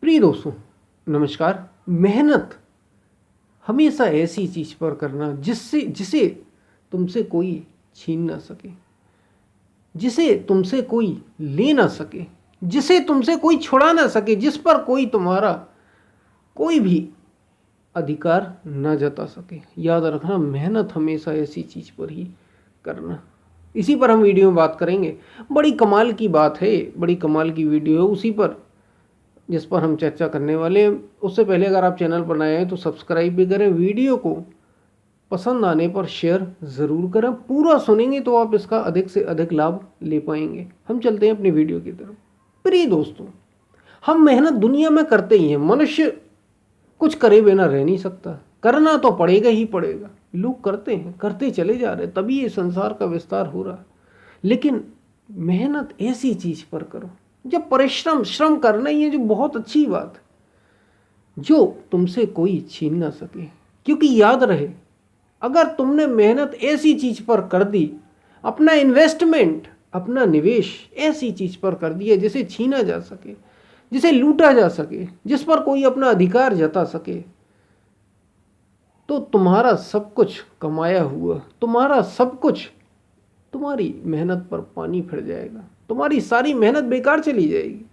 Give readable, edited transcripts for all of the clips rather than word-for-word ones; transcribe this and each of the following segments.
प्रिय दोस्तों, नमस्कार। मेहनत हमेशा ऐसी चीज पर करना जिसे तुमसे कोई छीन ना सके, जिसे तुमसे कोई ले ना सके, जिसे तुमसे कोई छुड़ा ना सके, जिस पर कोई तुम्हारा कोई भी अधिकार ना जता सके। याद रखना, मेहनत हमेशा ऐसी चीज पर ही करना। इसी पर हम वीडियो में बात करेंगे। बड़ी कमाल की बात है, बड़ी कमाल की वीडियो है उसी पर जिस पर हम चर्चा करने वाले हैं। उससे पहले अगर आप चैनल पर नए हैं तो सब्सक्राइब भी करें, वीडियो को पसंद आने पर शेयर ज़रूर करें। पूरा सुनेंगे तो आप इसका अधिक से अधिक लाभ ले पाएंगे। हम चलते हैं अपनी वीडियो की तरफ। प्रिय दोस्तों, हम मेहनत दुनिया में करते ही हैं। मनुष्य कुछ करे बिना रह नहीं सकता, करना तो पड़ेगा ही पड़ेगा। लोग करते हैं, करते चले जा रहे, तभी ये संसार का विस्तार हो रहा है। लेकिन मेहनत ऐसी चीज पर करो जब परिश्रम श्रम करना ही है, जो बहुत अच्छी बात है, जो तुमसे कोई छीन ना सके। क्योंकि याद रहे, अगर तुमने मेहनत ऐसी चीज पर कर दी, अपना इन्वेस्टमेंट, अपना निवेश ऐसी चीज पर कर दिया जिसे छीना जा सके, जिसे लूटा जा सके, जिस पर कोई अपना अधिकार जता सके, तो तुम्हारा सब कुछ कमाया हुआ, तुम्हारा सब कुछ तुम्हारी मेहनत पर पानी फिर जाएगा। तुम्हारी सारी मेहनत बेकार चली जाएगी।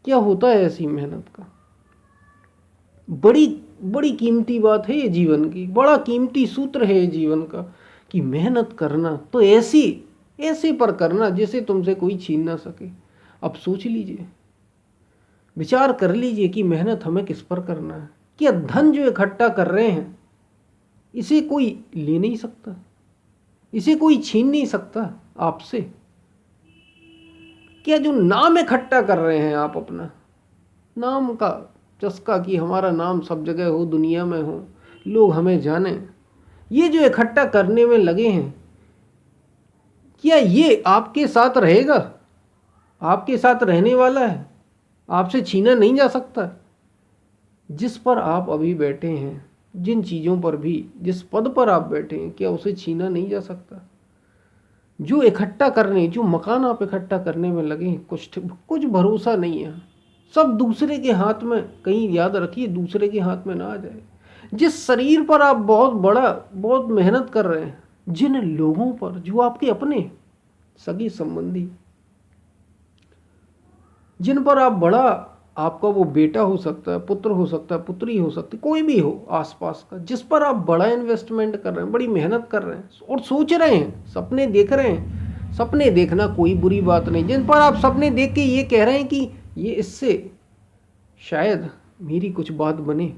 क्या होता है ऐसी मेहनत का? बड़ी बड़ी कीमती बात है ये जीवन की, बड़ा कीमती सूत्र है ये जीवन का कि मेहनत करना तो ऐसे पर करना जिसे तुमसे कोई छीन ना सके। अब सोच लीजिए, विचार कर लीजिए कि मेहनत हमें किस पर करना है। क्या धन जो इकट्ठा कर रहे हैं इसे कोई ले नहीं सकता, इसे कोई छीन नहीं सकता आपसे? क्या जो नाम इकट्ठा कर रहे हैं आप, अपना नाम का चस्का कि हमारा नाम सब जगह हो, दुनिया में हो, लोग हमें जाने, ये जो इकट्ठा करने में लगे हैं, क्या ये आपके साथ रहेगा? आपके साथ रहने वाला है? आपसे छीना नहीं जा सकता? जिस पर आप अभी बैठे हैं, जिन चीज़ों पर भी, जिस पद पर आप बैठे हैं, क्या उसे छीना नहीं जा सकता? जो इकट्ठा करने, जो मकान आप इकट्ठा करने में लगे हैं, कुछ भरोसा नहीं है। सब दूसरे के हाथ में, कहीं याद रखिए दूसरे के हाथ में ना आ जाए। जिस शरीर पर आप बहुत मेहनत कर रहे हैं, जिन लोगों पर, जो आपके अपने सगी संबंधी, जिन पर आप बड़ा, आपका वो बेटा हो सकता है, पुत्र हो सकता है, पुत्री हो सकती, कोई भी हो आसपास का, जिस पर आप बड़ा इन्वेस्टमेंट कर रहे हैं, बड़ी मेहनत कर रहे हैं और सोच रहे हैं, सपने देख रहे हैं। सपने देखना कोई बुरी बात नहीं। जिन पर आप सपने देख के ये कह रहे हैं कि ये इससे शायद मेरी कुछ बात बने,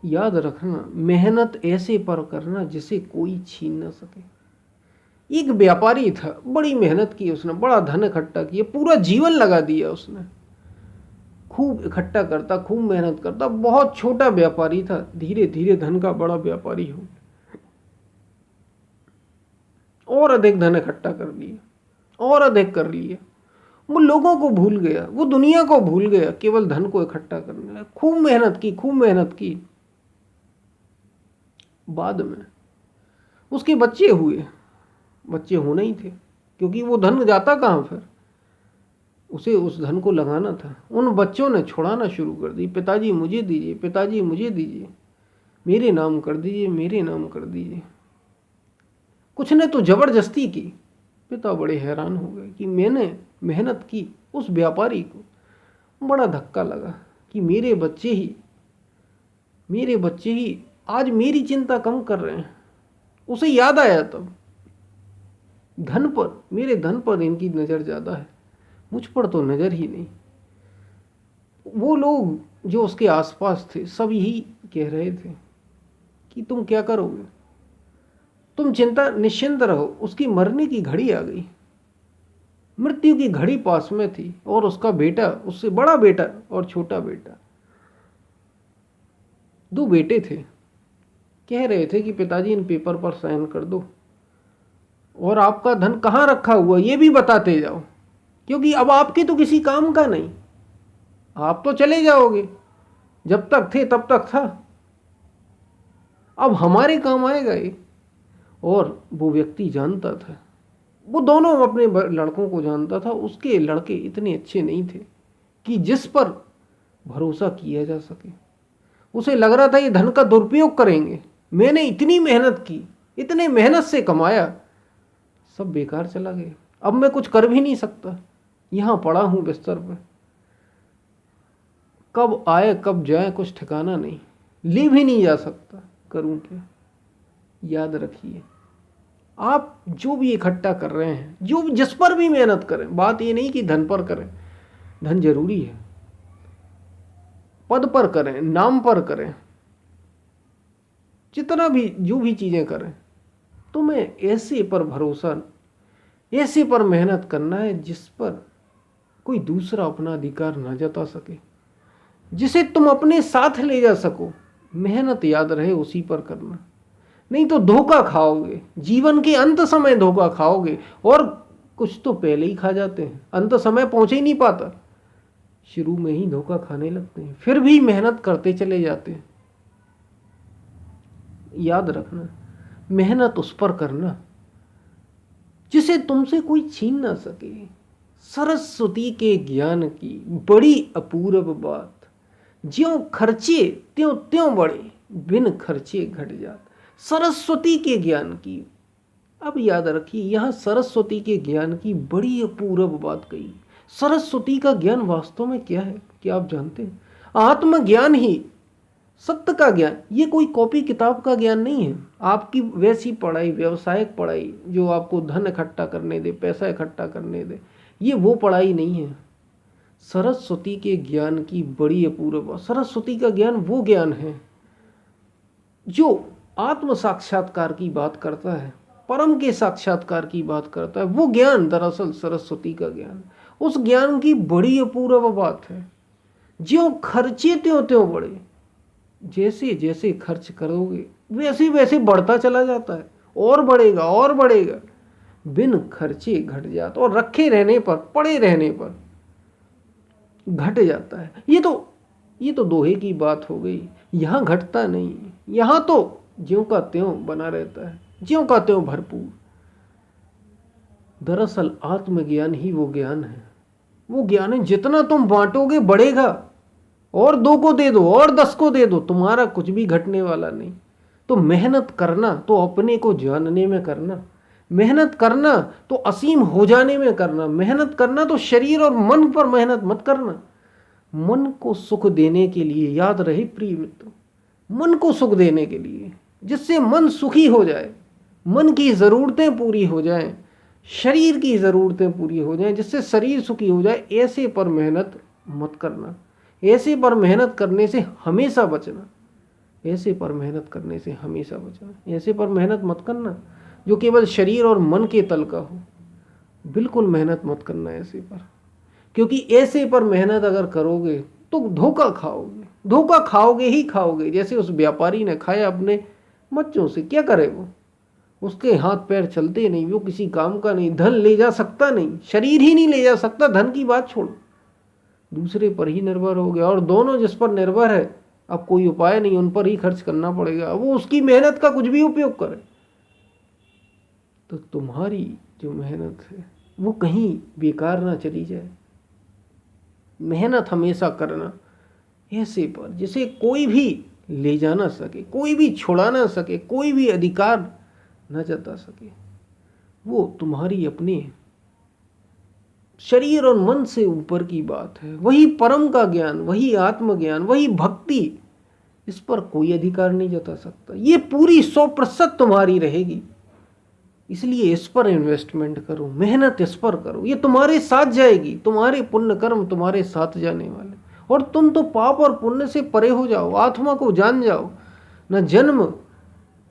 याद रखना, मेहनत ऐसे पर करना जिसे कोई छीन ना सके। एक व्यापारी था, बड़ी मेहनत की उसने, बड़ा धन इकट्ठा किया, पूरा जीवन लगा दिया उसने, खूब इकट्ठा करता, खूब मेहनत करता। बहुत छोटा व्यापारी था, धीरे धीरे धन का बड़ा व्यापारी हो, और अधिक धन इकट्ठा कर लिया, और अधिक कर लिया। वो लोगों को भूल गया, वो दुनिया को भूल गया, केवल धन को इकट्ठा करने लगा। खूब मेहनत की, खूब मेहनत की। बाद में उसके बच्चे हुए, बच्चे होने ही थे, क्योंकि वो धन जाता कहाँ फिर, उसे उस धन को लगाना था। उन बच्चों ने छुड़ाना शुरू कर दी, पिताजी मुझे दीजिए, पिताजी मुझे दीजिए, मेरे नाम कर दीजिए, मेरे नाम कर दीजिए। कुछ ने तो जबरदस्ती की। पिता बड़े हैरान हो गए कि मैंने मेहनत की। उस व्यापारी को बड़ा धक्का लगा कि मेरे बच्चे ही आज मेरी चिंता कम कर रहे हैं। उसे याद आया तब, धन पर, मेरे धन पर इनकी नज़र ज़्यादा है, मुझ पर तो नज़र ही नहीं। वो लोग जो उसके आसपास थे सब यही कह रहे थे कि तुम क्या करोगे, तुम निश्चिंत रहो। उसकी मरने की घड़ी आ गई, मृत्यु की घड़ी पास में थी, और उसका बेटा, उससे बड़ा बेटा और छोटा बेटा, दो बेटे थे, कह रहे थे कि पिताजी इन पेपर पर साइन कर दो, और आपका धन कहाँ रखा हुआ ये भी बताते जाओ, क्योंकि अब आपके तो किसी काम का नहीं, आप तो चले जाओगे। जब तक थे तब तक था, अब हमारे काम आएगा ये। और वो व्यक्ति जानता था, वो दोनों अपने लड़कों को जानता था, उसके लड़के इतने अच्छे नहीं थे कि जिस पर भरोसा किया जा सके। उसे लग रहा था ये धन का दुरुपयोग करेंगे, मैंने इतनी मेहनत की, इतने मेहनत से कमाया, सब बेकार चला गया, अब मैं कुछ कर भी नहीं सकता, यहाँ पड़ा हूँ बिस्तर पर, कब आए कब जाए कुछ ठिकाना नहीं, ले भी नहीं जा सकता, करूँ क्या। याद रखिए, आप जो भी इकट्ठा कर रहे हैं, जो जिस पर भी मेहनत करें, बात ये नहीं कि धन पर करें, धन जरूरी है, पद पर करें, नाम पर करें, जितना भी जो भी चीजें करें, तुम्हें ऐसे पर भरोसा, ऐसे पर मेहनत करना है जिस पर कोई दूसरा अपना अधिकार ना जता सके, जिसे तुम अपने साथ ले जा सको। मेहनत याद रहे उसी पर करना, नहीं तो धोखा खाओगे, जीवन के अंत समय धोखा खाओगे। और कुछ तो पहले ही खा जाते हैं, अंत समय पहुंच ही नहीं पाता, शुरू में ही धोखा खाने लगते हैं, फिर भी मेहनत करते चले जाते हैं। याद रखना, मेहनत उस पर करना जिसे तुमसे कोई छीन ना सके। सरस्वती के ज्ञान की बड़ी अपूर्व बात, ज्यों खर्चे त्यों त्यों बढ़े, बिन खर्चे घट जात। सरस्वती के ज्ञान की, अब याद रखिए, यहाँ सरस्वती के ज्ञान की बड़ी अपूर्व बात कही। सरस्वती का ज्ञान वास्तव में क्या है, क्या आप जानते हैं? आत्मज्ञान ही, सत्य का ज्ञान। ये कोई कॉपी किताब का ज्ञान नहीं है, आपकी वैसी पढ़ाई, व्यवसायिक पढ़ाई जो आपको धन इकट्ठा करने दे, पैसा इकट्ठा करने दे, ये वो पढ़ाई नहीं है। सरस्वती के ज्ञान की बड़ी अपूर्व, सरस्वती का ज्ञान वो ज्ञान है जो आत्म साक्षात्कार की बात करता है, परम के साक्षात्कार की बात करता है। वो ज्ञान दरअसल सरस्वती का ज्ञान, उस ज्ञान की बड़ी अपूर्व बात है। ज्यों खर्चे त्यों त्यों बढ़े, जैसे जैसे खर्च करोगे वैसे वैसे बढ़ता चला जाता है, और बढ़ेगा और बढ़ेगा, बिन खर्चे घट जाता, और रखे रहने पर, पड़े रहने पर घट जाता है। ये तो दोहे की बात हो गई, यहाँ घटता नहीं, यहाँ तो ज्यों का त्यों बना रहता है, ज्यों का त्यों भरपूर। दरअसल आत्मज्ञान ही वो ज्ञान है, वो ज्ञान है जितना तुम बांटोगे बढ़ेगा, और 2 को दे दो और 10 को दे दो, तुम्हारा कुछ भी घटने वाला नहीं। तो मेहनत करना तो अपने को जानने में करना, मेहनत करना तो असीम हो जाने में करना, मेहनत करना तो शरीर और मन पर मेहनत मत करना। मन को सुख देने के लिए, याद रहे प्रिय मित्रों, मन को सुख देने के लिए, जिससे मन सुखी हो जाए, मन की ज़रूरतें पूरी हो जाएं, शरीर की ज़रूरतें पूरी हो जाएं, जिससे शरीर सुखी हो जाए, ऐसे पर मेहनत मत करना। ऐसे पर मेहनत करने से हमेशा बचना, ऐसे पर मेहनत करने से हमेशा बचना। ऐसे पर मेहनत मत करना जो केवल शरीर और मन के तल का हो, बिल्कुल मेहनत मत करना ऐसे पर, क्योंकि ऐसे पर मेहनत अगर करोगे तो धोखा खाओगे, धोखा खाओगे ही खाओगे। जैसे उस व्यापारी ने खाया अपने बच्चों से, क्या करे वो, उसके हाथ पैर चलते नहीं, वो किसी काम का नहीं, धन ले जा सकता नहीं, शरीर ही नहीं ले जा सकता, धन की बात छोड़ो, दूसरे पर ही निर्भर हो गया। और दोनों जिस पर निर्भर है, अब कोई उपाय नहीं, उन पर ही खर्च करना पड़ेगा, वो उसकी मेहनत का कुछ भी उपयोग करे। तो तुम्हारी जो मेहनत है वो कहीं बेकार ना चली जाए। मेहनत हमेशा करना ऐसे पर जिसे कोई भी ले जा ना सके, कोई भी छुड़ा ना सके, कोई भी अधिकार न जता सके। वो तुम्हारी अपने शरीर और मन से ऊपर की बात है, वही परम का ज्ञान, वही आत्मज्ञान, वही भक्ति, इस पर कोई अधिकार नहीं जता सकता। ये पूरी 100% तुम्हारी रहेगी, इसलिए इस पर इन्वेस्टमेंट करो, मेहनत इस पर करो, ये तुम्हारे साथ जाएगी, तुम्हारे पुण्य कर्म तुम्हारे साथ जाने वाले, और तुम तो पाप और पुण्य से परे हो जाओ, आत्मा को जान जाओ, न जन्म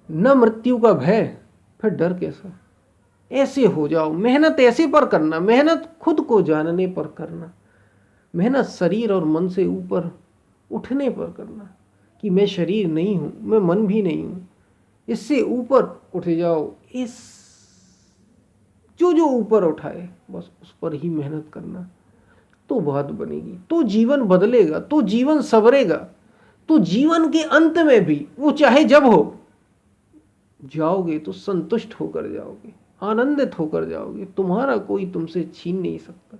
न मृत्यु का भय, फिर डर कैसा। ऐसे हो जाओ, मेहनत ऐसे पर करना, मेहनत खुद को जानने पर करना, मेहनत शरीर और मन से ऊपर उठने पर करना, कि मैं शरीर नहीं हूँ, मैं मन भी नहीं हूँ, इससे ऊपर उठ जाओ। इस जो ऊपर उठाए बस उस पर ही मेहनत करना, तो बात बनेगी, तो जीवन बदलेगा, तो जीवन संवरेगा, तो जीवन के अंत में भी, वो चाहे जब हो, जाओगे तो संतुष्ट होकर जाओगे, आनंदित होकर जाओगे, तुम्हारा कोई तुमसे छीन नहीं सकता।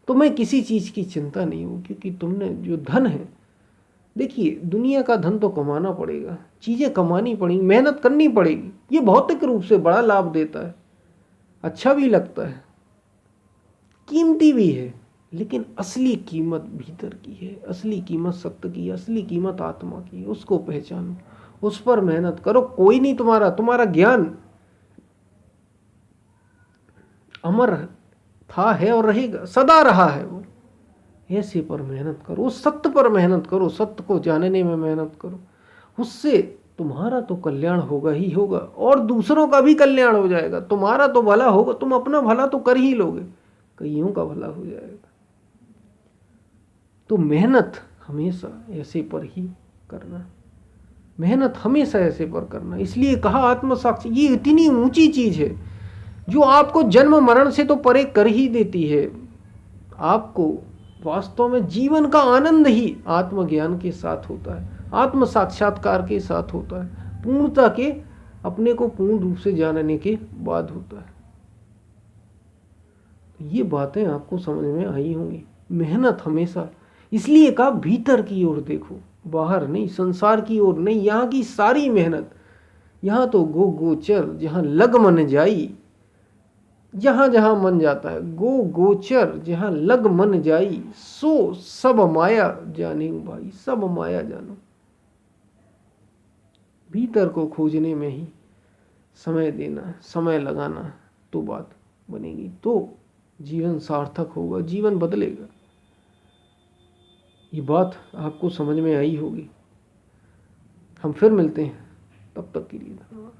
तुम्हें किसी चीज़ की चिंता नहीं हो, क्योंकि तुमने जो धन है, देखिए दुनिया का धन तो कमाना पड़ेगा, चीज़ें कमानी पड़ेंगी, मेहनत करनी पड़ेगी। ये भौतिक रूप से बड़ा लाभ देता है, अच्छा भी लगता है, कीमती भी है, लेकिन असली कीमत भीतर की है, असली कीमत सत्य की है, असली कीमत आत्मा की है। उसको पहचानो, उस पर मेहनत करो। कोई नहीं तुम्हारा ज्ञान अमर था, है और रहेगा, सदा रहा है वो। ऐसे पर मेहनत करो, उस सत्य पर मेहनत करो, सत्य को जानने में मेहनत करो। उससे तुम्हारा तो कल्याण होगा ही होगा, और दूसरों का भी कल्याण हो जाएगा। तुम्हारा तो भला होगा, तुम अपना भला तो कर ही लोगे, कईयों का भला हो जाएगा। तो मेहनत हमेशा ऐसे पर ही करना, मेहनत हमेशा ऐसे पर करना। इसलिए कहा आत्म साक्षी, ये इतनी ऊंची चीज है जो आपको जन्म मरण से तो परे कर ही देती है। आपको वास्तव में जीवन का आनंद ही आत्मज्ञान के साथ होता है, आत्म साक्षात्कार के साथ होता है, पूर्णता के अपने को पूर्ण रूप से जानने के बाद होता है। ये बातें आपको समझ में आई होंगी। मेहनत हमेशा, इसलिए कहा भीतर की ओर देखो, बाहर नहीं, संसार की ओर नहीं। यहाँ की सारी मेहनत, यहाँ तो गो गोचर जहाँ लग मन जाई, जहाँ जहाँ मन जाता है, गो गोचर जहाँ लग मन जाई, सो सब माया जाने भाई, सब माया जानो। भीतर को खोजने में ही समय देना, समय लगाना, तो बात बनेगी, तो जीवन सार्थक होगा, जीवन बदलेगा। ये बात आपको समझ में आई होगी। हम फिर मिलते हैं, तब तक के लिए धन्यवाद।